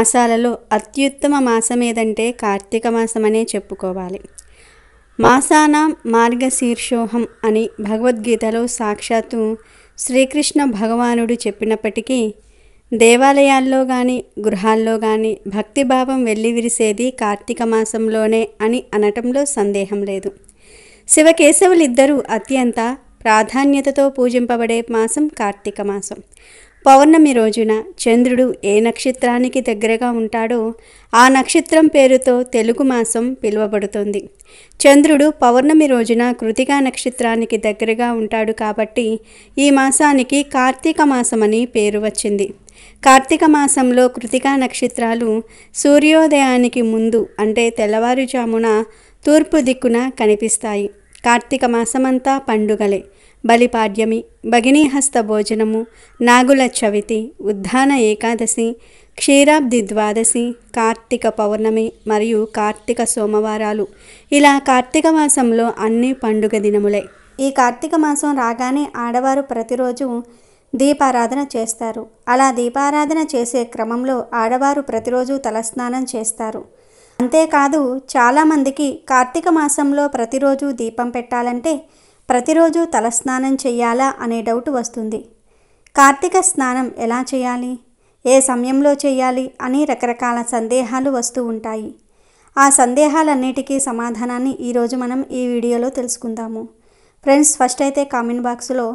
మాసాలలో అత్యుత్తమ మాసం ఏదంటే కార్తీక మాసమనే చెప్పుకోవాలి. మాసానాం మార్గశీర్షోహం అని భగవద్గీతలో సాక్షాత్తు శ్రీకృష్ణ భగవానుడు చెప్పినప్పటికీ దేవాలయాల్లో కానీ గృహాల్లో కానీ భక్తిభావం వెల్లివిరిసేది కార్తీక మాసంలోనే అని అనటంలో సందేహం లేదు. శివకేశవులిద్దరూ అత్యంత ప్రాధాన్యతతో పూజింపబడే మాసం కార్తీక మాసం. పౌర్ణమి రోజున చంద్రుడు ఏ నక్షత్రానికి దగ్గరగా ఉంటాడో ఆ నక్షత్రం పేరుతో తెలుగు మాసం పిలువబడుతుంది. చంద్రుడు పౌర్ణమి రోజున కృతికా నక్షత్రానికి దగ్గరగా ఉంటాడు కాబట్టి ఈ మాసానికి కార్తీక మాసమని పేరు వచ్చింది. కార్తీక మాసంలో కృతికా నక్షత్రాలు సూర్యోదయానికి ముందు అంటే తెల్లవారుజామున తూర్పు దిక్కున కనిపిస్తాయి. కార్తీక మాసమంతా పండుగలే. బలిపాడ్యమి, భగినీహస్త భోజనము, నాగుల చవితి, ఉద్దాన ఏకాదశి, క్షీరాబ్ది ద్వాదశి, కార్తీక పౌర్ణమి మరియు కార్తీక సోమవారాలు, ఇలా కార్తీక మాసంలో అన్ని పండుగ దినములే. ఈ కార్తీక మాసం రాగానే ఆడవారు ప్రతిరోజు దీపారాధన చేస్తారు. అలా దీపారాధన చేసే క్రమంలో ఆడవారు ప్రతిరోజు తలస్నానం చేస్తారు. అంతేకాదు చాలామందికి కార్తీక మాసంలో ప్రతిరోజు దీపం పెట్టాలంటే ప్రతిరోజు తలస్నానం చేయాలా అనే డౌట్ వస్తుంది. కార్తీక స్నానం ఎలా చేయాలి, ఏ సమయంలో చేయాలి అని రకరకాల సందేహాలు వస్తూ ఉంటాయి. ఆ సందేహాలన్నిటికీ సమాధానాన్ని ఈరోజు మనం ఈ వీడియోలో తెలుసుకుందాము. ఫ్రెండ్స్, ఫస్ట్ అయితే కామెంట్ బాక్స్లో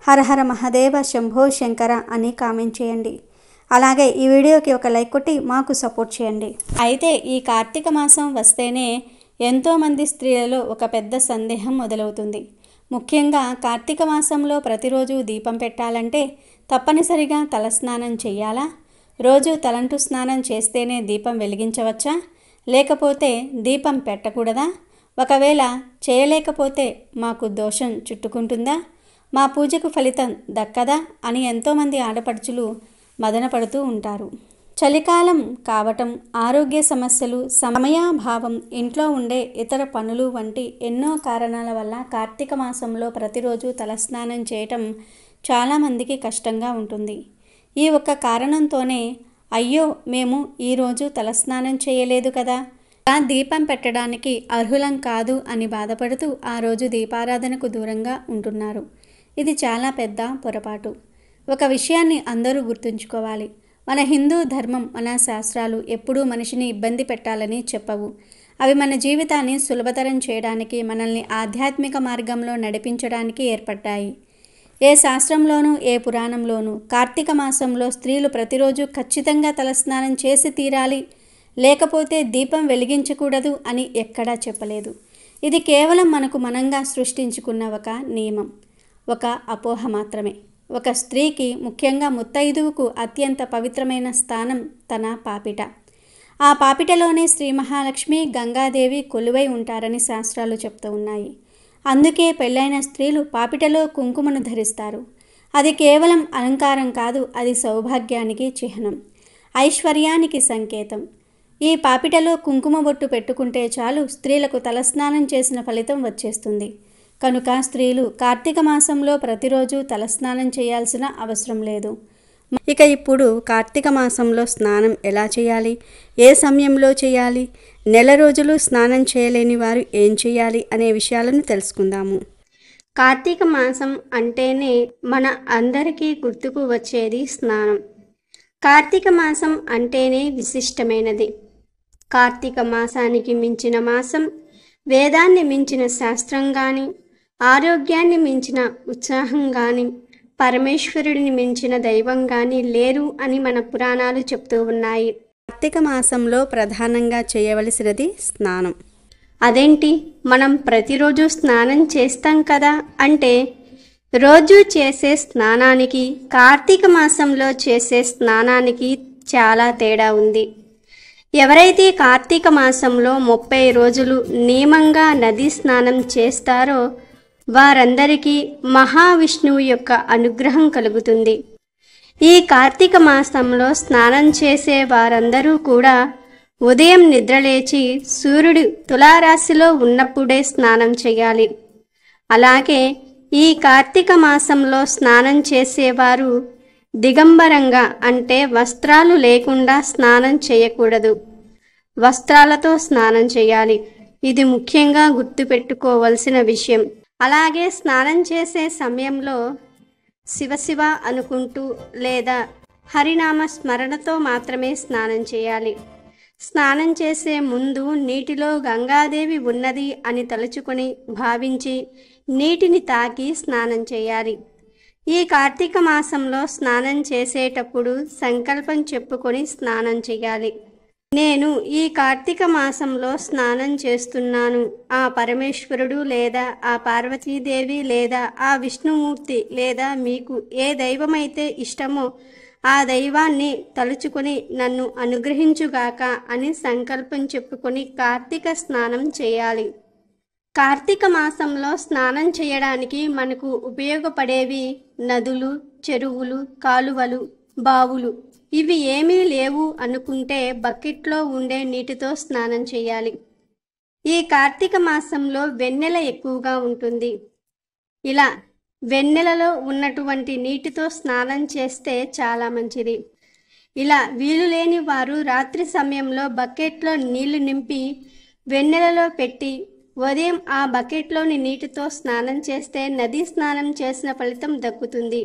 హర హర మహాదేవ శంభో శంకర అని కామెంట్ చేయండి. అలాగే ఈ వీడియోకి ఒక లైక్ కొట్టి మాకు సపోర్ట్ చేయండి. అయితే ఈ కార్తీక మాసం వస్తేనే ఎంతోమంది స్త్రీలలో ఒక పెద్ద సందేహం మొదలవుతుంది. ముఖ్యంగా కార్తీక మాసంలో ప్రతిరోజు దీపం పెట్టాలంటే తప్పనిసరిగా తలస్నానం చేయాలా? రోజు తలంటు స్నానం చేస్తేనే దీపం వెలిగించవచ్చా? లేకపోతే దీపం పెట్టకూడదా? ఒకవేళ చేయలేకపోతే మాకు దోషం చుట్టుకుంటుందా? మా పూజకు ఫలితం దక్కదా అని ఎంతోమంది ఆడపడుచులు మదనపడుతూ ఉంటారు. చలికాలం కావటం, ఆరోగ్య సమస్యలు, సమయాభావం, ఇంట్లో ఉండే ఇతర పనులు వంటి ఎన్నో కారణాల వల్ల కార్తీక మాసంలో ప్రతిరోజు తలస్నానం చేయటం చాలామందికి కష్టంగా ఉంటుంది. ఈ ఒక్క కారణంతోనే అయ్యో మేము ఈరోజు తలస్నానం చేయలేదు కదా, ఆ దీపం పెట్టడానికి అర్హులం కాదు అని బాధపడుతూ ఆ రోజు దీపారాధనకు దూరంగా ఉంటున్నారు. ఇది చాలా పెద్ద పొరపాటు. ఒక విషయాన్ని అందరూ గుర్తుంచుకోవాలి. మన హిందూ ధర్మం, మన శాస్త్రాలు ఎప్పుడూ మనిషిని ఇబ్బంది పెట్టాలని చెప్పవు. అవి మన జీవితాన్ని సులభతరం చేయడానికి, మనల్ని ఆధ్యాత్మిక మార్గంలో నడిపించడానికి ఏర్పడ్డాయి. ఏ శాస్త్రంలోనూ ఏ పురాణంలోనూ కార్తీక మాసంలో స్త్రీలు ప్రతిరోజు ఖచ్చితంగా తలస్నానం చేసి తీరాలి, లేకపోతే దీపం వెలిగించకూడదు అని ఎక్కడా చెప్పలేదు. ఇది కేవలం మనకు మనంగా సృష్టించుకున్న ఒక నియమం, ఒక అపోహ మాత్రమే. ఒక స్త్రీకి, ముఖ్యంగా ముత్తైదువుకు అత్యంత పవిత్రమైన స్థానం తన పాపిట. ఆ పాపిటలోనే శ్రీ మహాలక్ష్మి, గంగాదేవి కొలువై ఉంటారని శాస్త్రాలు చెప్తూ ఉన్నాయి. అందుకే పెళ్ళైన స్త్రీలు పాపిటలో కుంకుమను ధరిస్తారు. అది కేవలం అలంకారం కాదు, అది సౌభాగ్యానికి చిహ్నం, ఐశ్వర్యానికి సంకేతం. ఈ పాపిటలో కుంకుమ బొట్టు పెట్టుకుంటే చాలు స్త్రీలకు తలస్నానం చేసిన ఫలితం వచ్చేస్తుంది. కనుక స్త్రీలు కార్తీక మాసంలో ప్రతిరోజు తలస్నానం చేయాల్సిన అవసరం లేదు. ఇక ఇప్పుడు కార్తీక మాసంలో స్నానం ఎలా చేయాలి, ఏ సమయంలో చేయాలి, నెల రోజులు స్నానం చేయలేని వారు ఏం చేయాలి అనే విషయాలను తెలుసుకుందాము. కార్తీక మాసం అంటేనే మన అందరికీ గుర్తుకు వచ్చేది స్నానం. కార్తీక మాసం అంటేనే విశిష్టమైనది. కార్తీక మాసానికి మించిన మాసం, వేదాన్ని మించిన శాస్త్రం కానీ, ఆరోగ్యాన్ని మించిన ఉత్సాహం కానీ, పరమేశ్వరుడిని మించిన దైవం కానీ లేరు అని మన పురాణాలు చెప్తూ ఉన్నాయి. కార్తీక మాసంలో ప్రధానంగా చేయవలసినది స్నానం. అదేంటి, మనం ప్రతిరోజు స్నానం చేస్తాం కదా అంటే, రోజు చేసే స్నానానికి కార్తీక మాసంలో చేసే స్నానానికి చాలా తేడా ఉంది. ఎవరైతే కార్తీక మాసంలో 30 రోజులు నియమంగా నదీ స్నానం చేస్తారో వారందరికీ మహావిష్ణువు యొక్క అనుగ్రహం కలుగుతుంది. ఈ కార్తీక మాసంలో స్నానం చేసే వారందరూ కూడా ఉదయం నిద్రలేచి సూర్యుడు తులారాశిలో ఉన్నప్పుడే స్నానం చేయాలి. అలాగే ఈ కార్తీక మాసంలో స్నానం చేసేవారు దిగంబరంగా అంటే వస్త్రాలు లేకుండా స్నానం చేయకూడదు. వస్త్రాలతో స్నానం చేయాలి. ఇది ముఖ్యంగా గుర్తుపెట్టుకోవలసిన విషయం. అలాగే స్నానం చేసే సమయంలో శివశివ అనుకుంటూ లేదా హరినామ స్మరణతో మాత్రమే స్నానం చేయాలి. స్నానం చేసే ముందు నీటిలో గంగాదేవి ఉన్నది అని తలుచుకొని భావించి నీటిని తాకి స్నానం చేయాలి. ఈ కార్తీక మాసంలో స్నానం చేసేటప్పుడు సంకల్పం చెప్పుకొని స్నానం చేయాలి. నేను ఈ కార్తీక మాసంలో స్నానం చేస్తున్నాను. ఆ పరమేశ్వరుడు లేదా ఆ పార్వతీదేవి లేదా ఆ విష్ణుమూర్తి లేదా మీకు ఏ దైవమైతే ఇష్టమో ఆ దైవాన్ని తలుచుకొని నన్ను అనుగ్రహించుగాక అని సంకల్పం చెప్పుకొని కార్తీక స్నానం చేయాలి. కార్తీక మాసంలో స్నానం చేయడానికి మనకు ఉపయోగపడేవి నదులు, చెరువులు, కాలువలు, బావులు. ఇవి ఏమీ లేవు అనుకుంటే బకెట్లో ఉండే నీటితో స్నానం చేయాలి. ఈ కార్తీక మాసంలో వెన్నెల ఎక్కువగా ఉంటుంది. ఇలా వెన్నెలలో ఉన్నటువంటి నీటితో స్నానం చేస్తే చాలా మంచిది. ఇలా వీలు లేని వారు రాత్రి సమయంలో బకెట్లో నీళ్లు నింపి వెన్నెలలో పెట్టి ఉదయం ఆ బకెట్లోని నీటితో స్నానం చేస్తే నదీ స్నానం చేసిన ఫలితం దక్కుతుంది.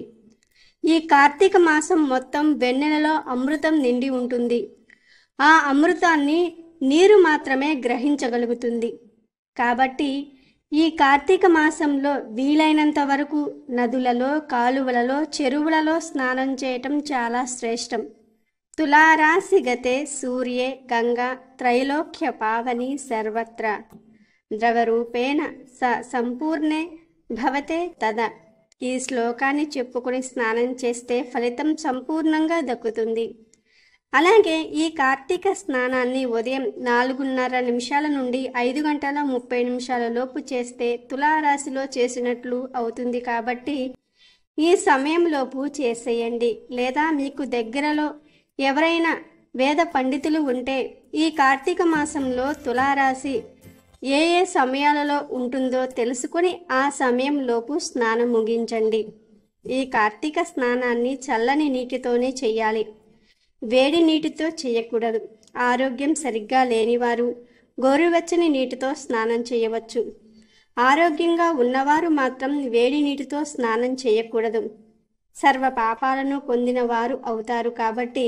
ఈ కార్తీక మాసం మొత్తం వెన్నెలలో అమృతం నిండి ఉంటుంది. ఆ అమృతాన్ని నీరు మాత్రమే గ్రహించగలుగుతుంది. కాబట్టి ఈ కార్తీక మాసంలో వీలైనంత వరకు నదులలో, కాలువలలో, చెరువులలో స్నానం చేయటం చాలా శ్రేష్టం. తులారాశి గతే సూర్యే గంగా త్రైలోక్య పావని సర్వత్ర ద్రవరూపేణ సంపూర్ణే భవతే తద. ఈ శ్లోకాన్ని చెప్పుకొని స్నానం చేస్తే ఫలితం సంపూర్ణంగా దక్కుతుంది. అలాగే ఈ కార్తీక స్నానాన్ని ఉదయం 4:30 నుండి 5:30 లోపు చేస్తే తులారాశిలో చేసినట్లు అవుతుంది. కాబట్టి ఈ సమయంలోపు చేసేయండి. లేదా మీకు దగ్గరలో ఎవరైనా వేద పండితులు ఉంటే ఈ కార్తీక మాసంలో తులారాశి ఏ ఏ సమయాలలో ఉంటుందో తెలుసుకొని ఆ సమయంలోపు స్నానం ముగించండి. ఈ కార్తీక స్నానాన్ని చల్లని నీటితోనే చేయాలి. వేడి నీటితో చేయకూడదు. ఆరోగ్యం సరిగ్గా లేనివారు గోరువెచ్చని నీటితో స్నానం చేయవచ్చు. ఆరోగ్యంగా ఉన్నవారు మాత్రం వేడి నీటితో స్నానం చేయకూడదు. సర్వ పాపాలను పొందిన వారు అవుతారు. కాబట్టి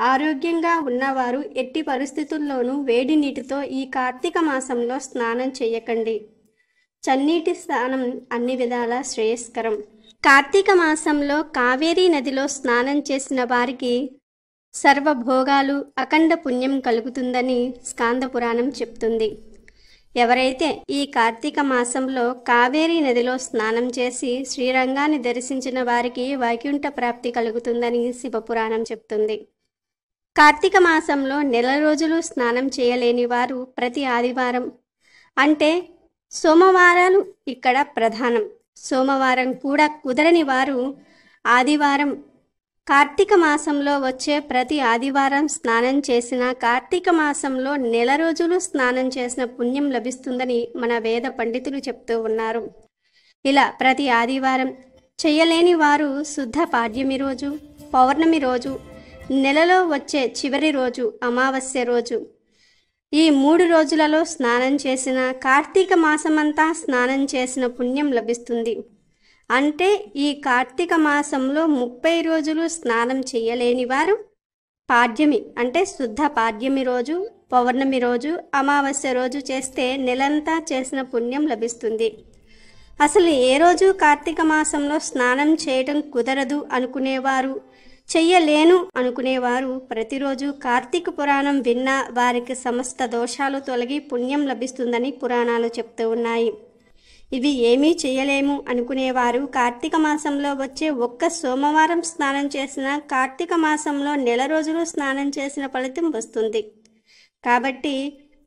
ఆరోగ్యంగా ఉన్నవారు ఎట్టి పరిస్థితుల్లోనూ వేడి నీటితో ఈ కార్తీక మాసంలో స్నానం చేయకండి. చన్నీటి స్నానం అన్ని విధాలా శ్రేయస్కరం. కార్తీక మాసంలో కావేరీ నదిలో స్నానం చేసిన వారికి సర్వభోగాలు అఖండ పుణ్యం కలుగుతుందని స్కాంద పురాణం చెప్తుంది. ఎవరైతే ఈ కార్తీక మాసంలో కావేరీ నదిలో స్నానం చేసి శ్రీరంగాన్ని దర్శించిన వారికి వైకుంఠ ప్రాప్తి కలుగుతుందని శివపురాణం చెప్తుంది. కార్తీక మాసంలో నెల రోజులు స్నానం చేయలేని వారు ప్రతి ఆదివారం అంటే సోమవారాలు ఇక్కడ ప్రధానం. సోమవారం కూడా కుదరని వారు ఆదివారం కార్తీక మాసంలో వచ్చే ప్రతి ఆదివారం స్నానం చేసిన కార్తీక మాసంలో నెల రోజులు స్నానం చేసిన పుణ్యం లభిస్తుందని మన వేద పండితులు చెప్తూ ఉన్నారు. ఇలా ప్రతి ఆదివారం చేయలేని వారు శుద్ధ పాడ్యమి రోజు, పౌర్ణమి రోజు, నెలలో వచ్చే చివరి రోజు, అమావాస్య రోజు, ఈ 3 రోజులలో స్నానం చేసిన కార్తీక మాసమంతా స్నానం చేసిన పుణ్యం లభిస్తుంది. అంటే ఈ కార్తీక మాసంలో 30 రోజులు స్నానం చేయలేని వారు పాడ్యమి అంటే శుద్ధ పాడ్యమి రోజు, పౌర్ణమి రోజు, అమావాస్య రోజు చేస్తే నెలంతా చేసిన పుణ్యం లభిస్తుంది. అసలు ఏ రోజు కార్తీక మాసంలో స్నానం చేయడం కుదరదు అనుకునేవారు, చెయ్యలేను అనుకునేవారు ప్రతిరోజు కార్తీక పురాణం విన్నా వారికి సమస్త దోషాలు తొలగి పుణ్యం లభిస్తుందని పురాణాలు చెప్తూ ఉన్నాయి. ఇవి ఏమీ చేయలేము అనుకునేవారు కార్తీక మాసంలో వచ్చే ఒక్క సోమవారం స్నానం చేసిన కార్తీక మాసంలో నెల రోజులు స్నానం చేసిన ఫలితం వస్తుంది. కాబట్టి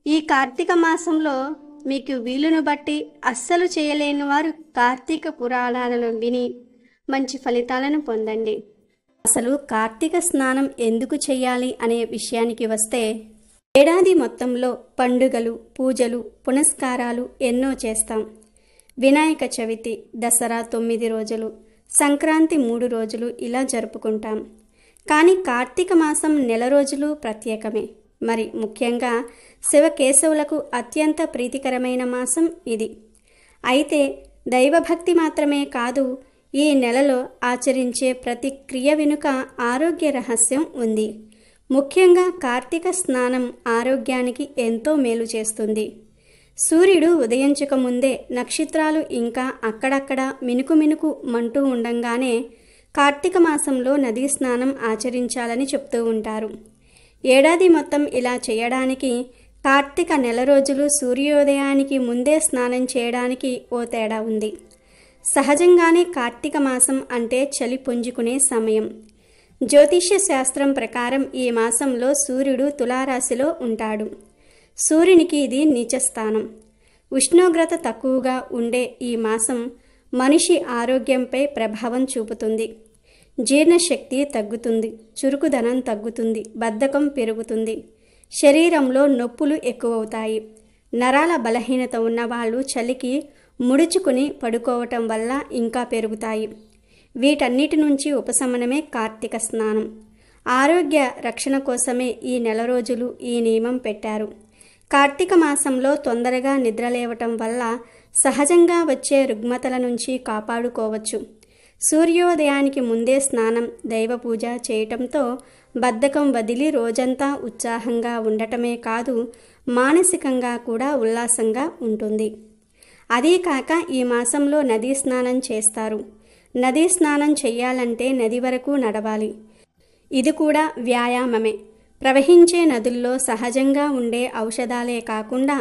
ఈ కార్తీక మాసంలో మీకు వీలును బట్టి అస్సలు చేయలేని వారు కార్తీక పురాణాలను విని మంచి ఫలితాలను పొందండి. అసలు కార్తీక స్నానం ఎందుకు చేయాలి అనే విషయానికి వస్తే, ఏడాది మొత్తంలో పండుగలు, పూజలు, పునస్కారాలు ఎన్నో చేస్తాం. వినాయక చవితి, దసరా 9 రోజులు, సంక్రాంతి 3 రోజులు ఇలా జరుపుకుంటాం. కానీ కార్తీక మాసం నెల రోజులు ప్రత్యేకమే. మరి ముఖ్యంగా శివకేశవులకు అత్యంత ప్రీతికరమైన మాసం ఇది. అయితే దైవభక్తి మాత్రమే కాదు, ఈ నెలలో ఆచరించే ప్రతి క్రియ వెనుక ఆరోగ్య రహస్యం ఉంది. ముఖ్యంగా కార్తీక స్నానం ఆరోగ్యానికి ఎంతో మేలు చేస్తుంది. సూర్యుడు ఉదయించక ముందే నక్షత్రాలు ఇంకా అక్కడక్కడ మినుకు మంటూ ఉండంగానే కార్తీక మాసంలో నదీ స్నానం ఆచరించాలని చెప్తూ ఉంటారు. ఏడాది మొత్తం ఇలా చేయడానికి కార్తీక నెల రోజులు సూర్యోదయానికి ముందే స్నానం చేయడానికి ఓ తేడా ఉంది. సహజంగానే కార్తీక మాసం అంటే చలి పుంజుకునే సమయం. జ్యోతిష్య శాస్త్రం ప్రకారం ఈ మాసంలో సూర్యుడు తులారాశిలో ఉంటాడు. సూర్యునికి ఇది నీచస్థానం. ఉష్ణోగ్రత తక్కువగా ఉండే ఈ మాసం మనిషి ఆరోగ్యంపై ప్రభావం చూపుతుంది. జీర్ణశక్తి తగ్గుతుంది, చురుకుదనం తగ్గుతుంది, బద్ధకం పెరుగుతుంది, శరీరంలో నొప్పులు ఎక్కువవుతాయి. నరాల బలహీనత ఉన్నవాళ్ళు చలికి ముడుచుకుని పడుకోవటం వల్ల ఇంకా పెరుగుతాయి. వీటన్నిటి నుంచి ఉపశమనమే కార్తీక స్నానం. ఆరోగ్య రక్షణ కోసమే ఈ నెల రోజులు ఈ నియమం పెట్టారు. కార్తీక మాసంలో తొందరగా నిద్రలేవటం వల్ల సహజంగా వచ్చే రుగ్మతల నుంచి కాపాడుకోవచ్చు. సూర్యోదయానికి ముందే స్నానం, దైవ పూజ చేయటంతో బద్ధకం వదిలి రోజంతా ఉత్సాహంగా ఉండటమే కాదు, మానసికంగా కూడా ఉల్లాసంగా ఉంటుంది. అదీ కాక ఈ మాసంలో నదీ స్నానం చేస్తారు. నదీ స్నానం చెయ్యాలంటే నది వరకు నడవాలి. ఇది కూడా వ్యాయామమే. ప్రవహించే నదుల్లో సహజంగా ఉండే ఔషధాలే కాకుండా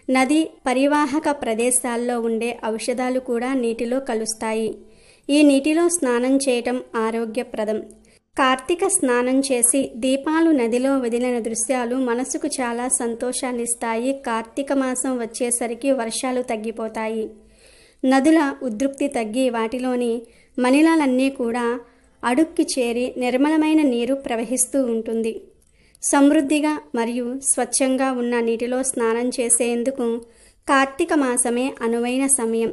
నది పరివాహక ప్రదేశాల్లో ఉండే ఔషధాలు కూడా నీటిలో కలుస్తాయి. ఈ నీటిలో స్నానం చేయటం ఆరోగ్యప్రదం. కార్తీక స్నానం చేసి దీపాలు నదిలో వదిలిన దృశ్యాలు మనసుకు చాలా సంతోషాన్నిస్తాయి. కార్తీక మాసం వచ్చేసరికి వర్షాలు తగ్గిపోతాయి. నదుల ఉద్రిక్తి తగ్గి వాటిలోని మలినాలన్నీ కూడా అడుక్కి చేరి నిర్మలమైన నీరు ప్రవహిస్తూ ఉంటుంది. సమృద్ధిగా మరియు స్వచ్ఛంగా ఉన్న నీటిలో స్నానం చేసేందుకు కార్తీక మాసమే అనువైన సమయం.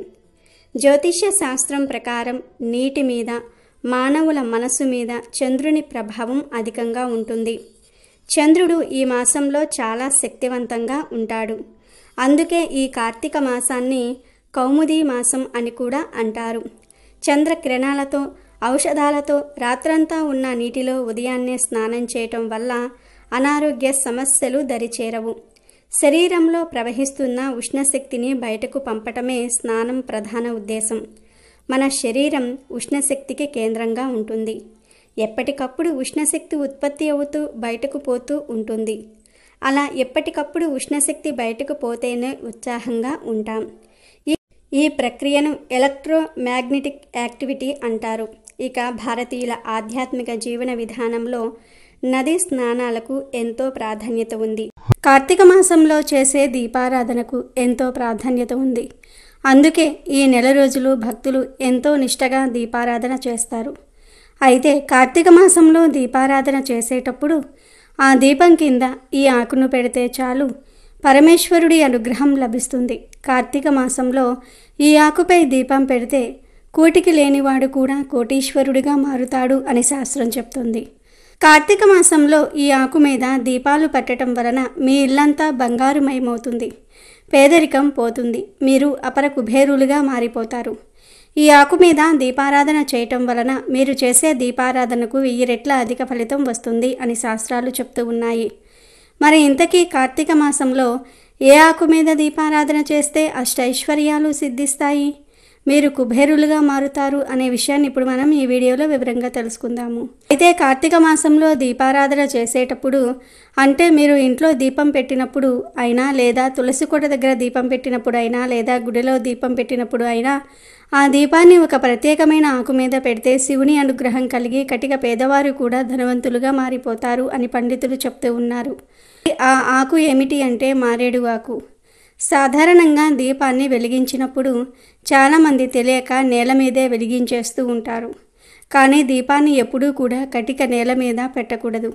జ్యోతిష్య శాస్త్రం ప్రకారం నీటి మీద, మానవుల మనసు మీద చంద్రుని ప్రభావం అధికంగా ఉంటుంది. చంద్రుడు ఈ మాసంలో చాలా శక్తివంతంగా ఉంటాడు. అందుకే ఈ కార్తీక మాసాన్ని కౌముదీ మాసం అని కూడా అంటారు. చంద్రకిరణాలతో, ఔషధాలతో రాత్రంతా ఉన్న నీటిలో ఉదయాన్నే స్నానం చేయటం వల్ల అనారోగ్య సమస్యలు దరిచేరవు. శరీరంలో ప్రవహిస్తున్న ఉష్ణశక్తిని బయటకు పంపటమే స్నానం ప్రధాన ఉద్దేశం. మన శరీరం ఉష్ణశక్తికి కేంద్రంగా ఉంటుంది. ఎప్పటికప్పుడు ఉష్ణశక్తి ఉత్పత్తి అవుతూ బయటకు పోతూ ఉంటుంది. అలా ఎప్పటికప్పుడు ఉష్ణశక్తి బయటకు పోతేనే ఉత్సాహంగా ఉంటాం. ఈ ప్రక్రియను ఎలక్ట్రోమాగ్నెటిక్ యాక్టివిటీ అంటారు. ఇక భారతీయుల ఆధ్యాత్మిక జీవన విధానంలో నదీ స్నానాలకు ఎంతో ప్రాధాన్యత ఉంది. కార్తీక మాసంలో చేసే దీపారాధనకు ఎంతో ప్రాధాన్యత ఉంది. అందుకే ఈ నెల రోజులు భక్తులు ఎంతో నిష్టగా దీపారాధన చేస్తారు. అయితే కార్తీక మాసంలో దీపారాధన చేసేటప్పుడు ఆ దీపం కింద ఈ ఆకును పెడితే చాలు, పరమేశ్వరుడి అనుగ్రహం లభిస్తుంది. కార్తీక మాసంలో ఈ ఆకుపై దీపం పెడితే కోటికి లేనివాడు కూడా కోటీశ్వరుడిగా మారుతాడు అని శాస్త్రం చెప్తుంది. కార్తీక మాసంలో ఈ ఆకు మీద దీపాలు పెట్టడం వలన మీ ఇల్లంతా బంగారుమయమవుతుంది. పేదరికం పోతుంది. మీరు అపర కుబేరులుగా మారిపోతారు. ఈ ఆకు మీద దీపారాధన చేయటం వలన మీరు చేసే దీపారాధనకు 1000 రెట్ల అధిక ఫలితం వస్తుంది అని శాస్త్రాలు చెప్తూ ఉన్నాయి. మరి ఇంతకీ కార్తీక మాసంలో ఏ ఆకు మీద దీపారాధన చేస్తే అష్టైశ్వర్యాలు సిద్ధిస్తాయి, మీరు కుబేరులుగా మారుతారు అనే విషయాన్ని ఇప్పుడు మనం ఈ వీడియోలో వివరంగా తెలుసుకుందాము. అయితే కార్తీక మాసంలో దీపారాధన చేసేటప్పుడు, అంటే మీరు ఇంట్లో దీపం పెట్టినప్పుడు అయినా, లేదా తులసి కోట దగ్గర దీపం పెట్టినప్పుడు అయినా, లేదా గుడిలో దీపం పెట్టినప్పుడు అయినా, ఆ దీపాన్ని ఒక ప్రత్యేకమైన ఆకు మీద పెడితే శివుని అనుగ్రహం కలిగి కటిక పేదవారు కూడా ధనవంతులుగా మారిపోతారు అని పండితులు చెప్తూ ఉన్నారు. ఆ ఆకు ఏమిటి అంటే మారేడు ఆకు. సాధారణంగా దీపాన్ని వెలిగించినప్పుడు చాలామంది తెలియక నేల మీదే వెలిగించేస్తూ ఉంటారు. కానీ దీపాన్ని ఎప్పుడూ కూడా కటిక నేల మీద పెట్టకూడదు.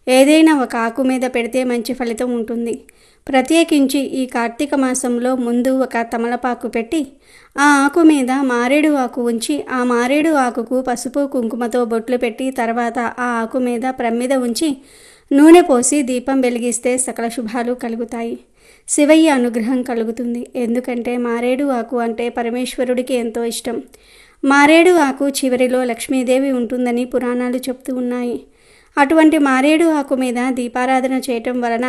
ఏదైనా ఒక ఆకు మీద పెడితే మంచి ఫలితం ఉంటుంది. ప్రత్యేకించి ఈ కార్తీక మాసంలో ముందు ఒక తమలపాకు పెట్టి ఆ ఆకు మీద మారేడు ఆకు ఉంచి ఆ మారేడు ఆకుకు పసుపు కుంకుమతో బొట్లు పెట్టి తర్వాత ఆ ఆకు మీద ప్రమిద ఉంచి నూనె పోసి దీపం వెలిగిస్తే సకల శుభాలు కలుగుతాయి. శివయ్య అనుగ్రహం కలుగుతుంది. ఎందుకంటే మారేడు ఆకు అంటే పరమేశ్వరుడికి ఎంతో ఇష్టం. మారేడు ఆకు చివరిలో లక్ష్మీదేవి ఉంటుందని పురాణాలు చెప్తూ ఉన్నాయి. అటువంటి మారేడు ఆకు మీద దీపారాధన చేయటం వలన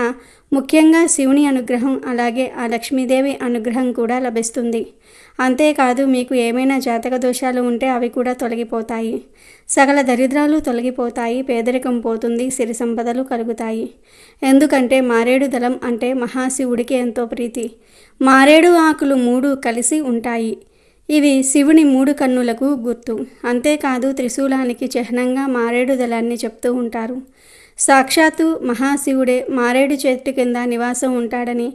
ముఖ్యంగా శివుని అనుగ్రహం అలాగే ఆ లక్ష్మీదేవి అనుగ్రహం కూడా లభిస్తుంది. అంతేకాదు మీకు ఏమైనా జాతక దోషాలు ఉంటే అవి కూడా తొలగిపోతాయి. సకల దరిద్రాలు తొలగిపోతాయి. పేదరికం పోతుంది. సిరి సంపదలు కలుగుతాయి. ఎందుకంటే మారేడు దళం అంటే మహాశివుడికి ఎంతో ప్రీతి. మారేడు ఆకులు 3 కలిసి ఉంటాయి. ఇవి శివుని 3 కన్నులకు గుర్తు. అంతేకాదు త్రిశూలానికి చిహ్నంగా మారేడు దళాన్ని చెప్తూ ఉంటారు. సాక్షాత్తు మహాశివుడే మారేడు చెట్టు కింద నివాసం ఉంటాడని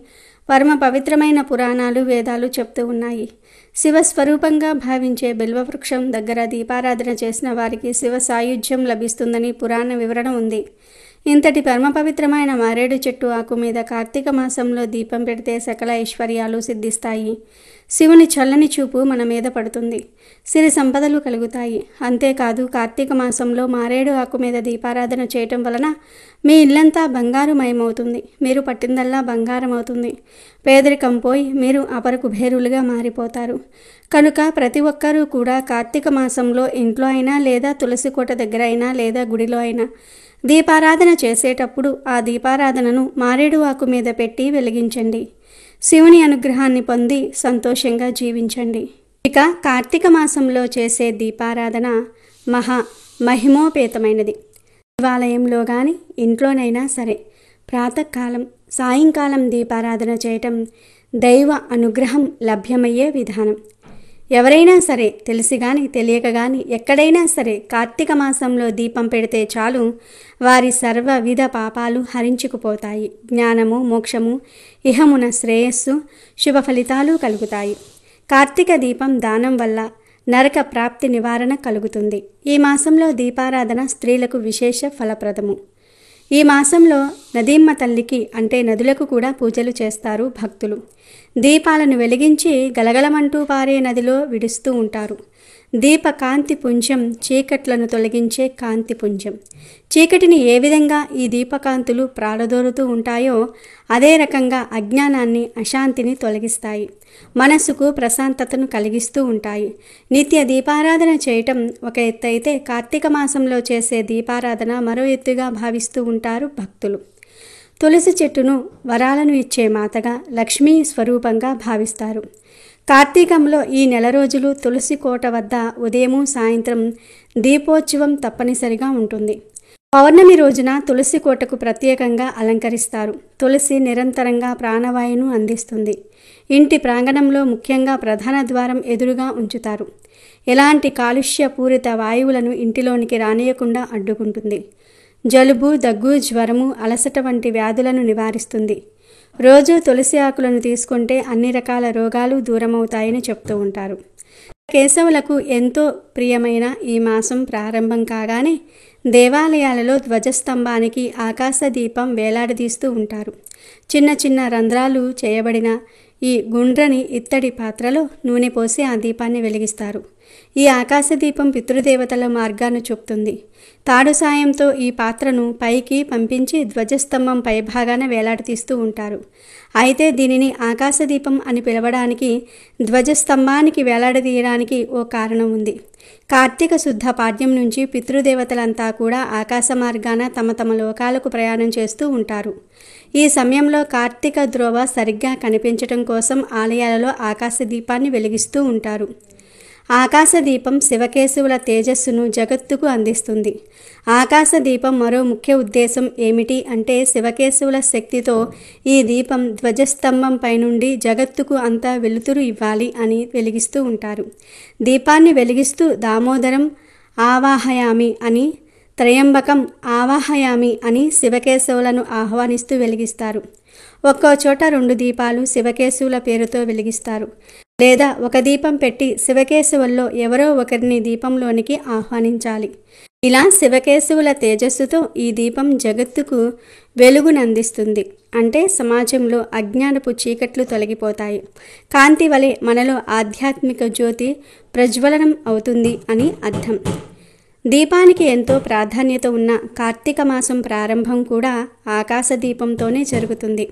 పరమ పవిత్రమైన పురాణాలు వేదాలు చెప్తూ ఉన్నాయి. శివస్వరూపంగా భావించే బిల్వవృక్షం దగ్గర దీపారాధన చేసిన వారికి శివ సాయుధ్యం లభిస్తుందని పురాణ వివరణ ఉంది. ఇంతటి పరమ పవిత్రమైన మారేడు చెట్టు ఆకు మీద కార్తీక మాసంలో దీపం పెడితే సకల ఐశ్వర్యాలు సిద్ధిస్తాయి. శివుని చల్లని చూపు మన మీద పడుతుంది. సిరి సంపదలు కలుగుతాయి. అంతేకాదు కార్తీక మాసంలో మారేడు ఆకు మీద దీపారాధన చేయటం వలన మీ ఇల్లంతా బంగారుమయమవుతుంది. మీరు పట్టిందల్లా బంగారం అవుతుంది. పేదరికం పోయి మీరు అపర కుబేరులుగా మారిపోతారు. కనుక ప్రతి ఒక్కరూ కూడా కార్తీక మాసంలో ఇంట్లో అయినా లేదా తులసి కోట దగ్గర అయినా లేదా గుడిలో అయినా దీపారాధన చేసేటప్పుడు ఆ దీపారాధనను మారేడు ఆకు మీద పెట్టి వెలిగించండి. శివుని అనుగ్రహాన్ని పొంది సంతోషంగా జీవించండి. ఇక కార్తీక మాసంలో చేసే దీపారాధన మహిమోపేతమైనది. దేవాలయంలో కానీ ఇంట్లోనైనా సరే ప్రాతకాలం సాయంకాలం దీపారాధన చేయటం దైవ అనుగ్రహం లభ్యమయ్యే విధానం. ఎవరైనా సరే తెలిసి కానీ తెలియక కానీ ఎక్కడైనా సరే కార్తీక మాసంలో దీపం పెడితే చాలు వారి సర్వవిధ పాపాలు హరించుకుపోతాయి. జ్ఞానము, మోక్షము, ఇహమున శ్రేయస్సు, శుభ ఫలితాలు కలుగుతాయి. కార్తీక దీపం దానం వల్ల నరక ప్రాప్తి నివారణ కలుగుతుంది. ఈ మాసంలో దీపారాధన స్త్రీలకు విశేష ఫలప్రదము. ఈ మాసంలో నదీమ్మ తల్లికి అంటే నదులకు కూడా పూజలు చేస్తారు భక్తులు. దీపాలను వెలిగించి గలగలమంటూ పారే నదిలో విడుస్తూ ఉంటారు. దీప కాంతి పుంజం చీకట్లను తొలగించే కాంతి పుంజం. చీకటిని ఏ విధంగా ఈ దీపకాంతులు ప్రాలదోరుతూ ఉంటాయో అదే రకంగా అజ్ఞానాన్ని, అశాంతిని తొలగిస్తాయి. మనసుకు ప్రశాంతతను కలిగిస్తూ ఉంటాయి. నిత్య దీపారాధన చేయటం ఒక ఎత్తు అయితే కార్తీక మాసంలో చేసే దీపారాధన మరో ఎత్తుగా భావిస్తూ ఉంటారు భక్తులు. తులసి చెట్టును వరాలను ఇచ్చే మాతగా, లక్ష్మీ స్వరూపంగా భావిస్తారు. కార్తీకంలో ఈ నెల రోజులు తులసి కోట వద్ద ఉదయము సాయంత్రం దీపోత్సవం తప్పనిసరిగా ఉంటుంది. పౌర్ణమి రోజున తులసి కోటకు ప్రత్యేకంగా అలంకరిస్తారు. తులసి నిరంతరంగా ప్రాణవాయువును అందిస్తుంది. ఇంటి ప్రాంగణంలో ముఖ్యంగా ప్రధాన ద్వారం ఎదురుగా ఉంచుతారు. ఎలాంటి కాలుష్య పూరిత వాయువులను ఇంటిలోనికి రానియకుండా అడ్డుకుంటుంది. జలుబు, దగ్గు, జ్వరము, అలసట వంటి వ్యాధులను నివారిస్తుంది. రోజు తులసి ఆకులను తీసుకుంటే అన్ని రకాల రోగాలు దూరమవుతాయని చెప్తూ ఉంటారు. కేశవులకు ఎంతో ప్రియమైన ఈ మాసం ప్రారంభం కాగానే దేవాలయాలలో ధ్వజస్తంభానికి ఆకాశ దీపం వేలాడదీస్తూ ఉంటారు. చిన్న చిన్న రంధ్రాలు చేయబడిన ఈ గుండ్రని ఇత్తడి పాత్రలో నూనె పోసి ఆ దీపాన్ని వెలిగిస్తారు. ఈ ఆకాశ దీపం పితృదేవతల మార్గాన్ని చూపుతుంది. తాడు సాయంతో ఈ పాత్రను పైకి పంపించి ధ్వజస్తంభం పైభాగాన వేలాడతీస్తూ ఉంటారు. అయితే దీనిని ఆకాశ దీపం అని పిలవడానికి, ధ్వజస్తంభానికి వేలాడదీయడానికి ఓ కారణం ఉంది. కార్తీక శుద్ధ పాడ్యం నుంచి పితృదేవతలంతా కూడా ఆకాశ మార్గాన తమ తమ లోకాలకు ప్రయాణం చేస్తూ ఉంటారు. ఈ సమయంలో కార్తీక ధ్రువ సరిగ్గా కనిపించటం కోసం ఆలయాలలో ఆకాశ దీపాన్ని వెలిగిస్తూ ఉంటారు. ఆకాశ దీపం శివకేశవుల తేజస్సును జగత్తుకు అందిస్తుంది. ఆకాశ దీపం మరో ముఖ్య ఉద్దేశం ఏమిటి అంటే శివకేశవుల శక్తితో ఈ దీపం ధ్వజస్తంభం పైనుండి జగత్తుకు అంతా వెలుతురు ఇవ్వాలి అని వెలిగిస్తూ ఉంటారు. దీపాన్ని వెలిగిస్తూ దామోదరం ఆవాహయామి అని, త్రయంబకం ఆవాహయామి అని శివకేశవులను ఆహ్వానిస్తూ వెలిగిస్తారు. ఒక్కో చోట 2 దీపాలు శివకేశవుల పేరుతో వెలిగిస్తారు. లేదా ఒక దీపం పెట్టి శివకేశవుల్లో ఎవరో ఒకరిని దీపంలోనికి ఆహ్వానించాలి. ఇలా శివకేశవుల తేజస్సుతో ఈ దీపం జగత్తుకు వెలుగునందిస్తుంది. అంటే సమాజంలో అజ్ఞానపు చీకట్లు తొలగిపోతాయి. కాంతి వలె మనలో ఆధ్యాత్మిక జ్యోతి ప్రజ్వలనం అవుతుంది అని అర్థం. దీపానికి ఎంతో ప్రాధాన్యత ఉన్న కార్తీక మాసం ప్రారంభం కూడా ఆకాశ దీపంతోనే జరుగుతుంది.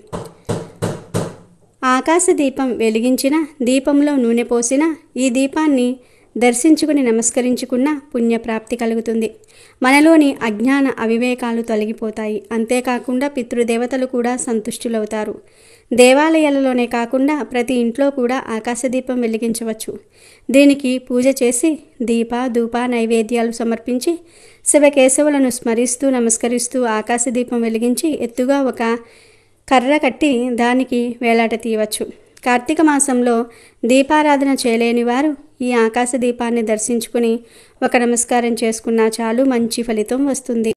ఆకాశ దీపం వెలిగించిన, దీపంలో నూనె పోసిన, ఈ దీపాన్ని దర్శించుకుని నమస్కరించుకున్న పుణ్యప్రాప్తి కలుగుతుంది. మనలోని అజ్ఞాన అవివేకాలు తొలగిపోతాయి. అంతేకాకుండా పితృదేవతలు కూడా సంతుష్టులవుతారు. దేవాలయాలలోనే కాకుండా ప్రతి ఇంట్లో కూడా ఆకాశదీపం వెలిగించవచ్చు. దీనికి పూజ చేసి దీప ధూప నైవేద్యాలు సమర్పించి శివకేశవులను స్మరిస్తూ నమస్కరిస్తూ ఆకాశదీపం వెలిగించి ఎత్తుగా ఒక కర్ర కట్టి దానికి వేలాట తీయవచ్చు. కార్తీక మాసంలో దీపారాధన చేయలేని వారు ఈ ఆకాశ దీపాన్ని దర్శించుకుని ఒక నమస్కారం చేసుకున్నా చాలు, మంచి ఫలితం వస్తుంది.